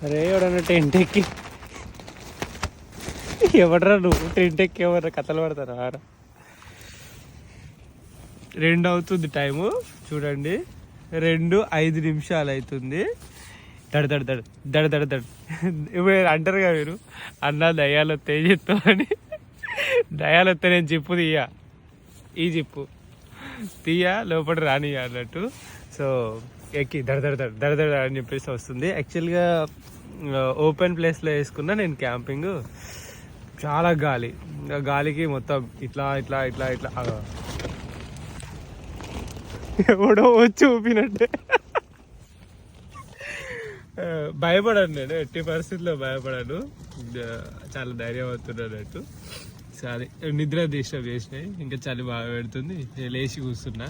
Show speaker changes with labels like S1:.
S1: అరే ఎవడన్నా టెంట్ ఎక్కి ఎవడరా నువ్వు టెంట్ ఎక్కి ఎవరు కథలు పడతారా? 2 అవుతుంది టైము చూడండి, 2:05 అవుతుంది. దడ దడ దడ దడ దడ దడ ఇప్పుడు అంటారు కదా మీరు, అన్న దయ్యాలు వస్తాయి చెప్తామని. దయ్యాలు వస్తే నేను జిప్పు తీయ, ఈ జిప్పు తీయ లోపల రాని అన్నట్టు. సో ఎక్కి దడ దడ దడ దడ దడ అని చెప్పేసి వస్తుంది. యాక్చువల్గా ఓపెన్ ప్లేస్లో వేసుకున్నా నేను క్యాంపింగ్. చాలా గాలికి మొత్తం ఇట్లా ఇట్లా ఇట్లా ఇట్లా ఎవడో వచ్చి ఊపినట్టే. భయపడను, నేను ఎట్టి పరిస్థితుల్లో భయపడను, చాలా ధైర్యవంతున్నట్టు. సరే నిద్ర డిస్టర్బ్ చేసినాయి, ఇంకా చలి బాగా పెడుతుంది, లేచి కూర్చున్నా.